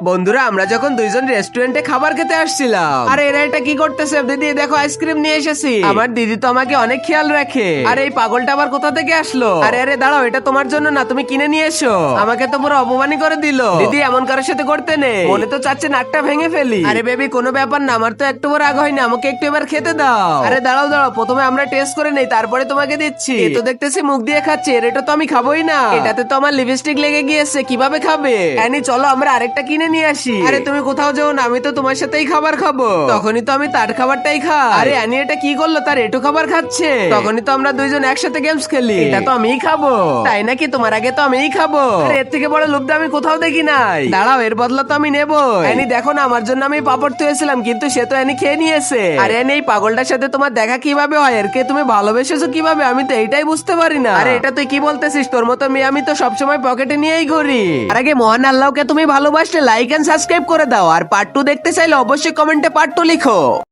বন্ধুরা আমরা যখন দুইজন রেস্টুরেন্টে খাবার খেতে আসছিলাম, আরে এরা এটা কি করতেছে? দিদি দেখো আইসক্রিম নিয়ে এসেছি। আমার দিদি তো আমাকে অনেক খেয়াল রাখে। আরে এই পাগলটা আবার কোথা থেকে আসলো? আরে আরে দাঁড়াও, এটা তোমার জন্য না, তুমি কিনে নিয়ে এসো। আমাকে তো পুরো অপমানই করে দিল। দিদি এমন কারোর সাথে করতে নেই, মনে তো চাচ্ছে নাকটা ভেঙে ফেলি। আরে বেবি কোনো ব্যাপার না, আমার তো একটু রাগ হয়নি, আমাকে একটু এবার খেতে দাও। আরে দাঁড়াও দাঁড়াও, প্রথমে আমরা টেস্ট করে নেই তারপরে তোমাকে দিচ্ছি। এ তো দেখতেছি মুখ দিয়ে খাচ্ছে, এর এটা তো আমি খাবোই না। এটাতে তো আমার লিপস্টিক লেগে গিয়েছে, কিভাবে খাবে? অ্যানি চলো আমরা আরেকটা কিনে নিয়ে আসি। আরে তুমি কোথাও যাও না, আমি তো তোমার সাথেই খাবার খাবো। তখনই তো আমি তার খাবারটাই খাই। আরে অ্যানি এটা কি করলো? তার এটু খাবার খাচ্ছে। তখনই তো আমরা দুইজন একসাথে গেমস খেলি। এটা তো আমিই খাবো। তাই নাকি? তোমার আগে তো আমিই খাবো। আরে এর থেকে বড় লোভটা আমি কোথাও দেখি নাই। দাঁড়াও, এর বদলা তো আমি নেবো। অ্যানি দেখো না, আমার জন্য আমি পাপড় তুয়েছিলাম কিন্তু সে তো অ্যানি খেয়ে নিয়েছে। আরে অ্যানি এই পাগলটার সাথে তোমার দেখা কিভাবে হয়? এরকে তুমি ভালোবেসেছো কিভাবে? আমি তো এইটাই বুঝতে পারি না। আরে এটা তুই কি বলতেছিস? তোর মতো মেয়ে আমি তো সবসময় পকেটে নিয়েই ঘুরি। আর আগে মহান আল্লাহকে তুমি ভালোবাসলে লাইক এন্ড সাবস্ক্রাইব করে দাও। আর পার্ট 2 দেখতে চাইলে অবশ্যই কমেন্টে পার্ট 2 লিখো।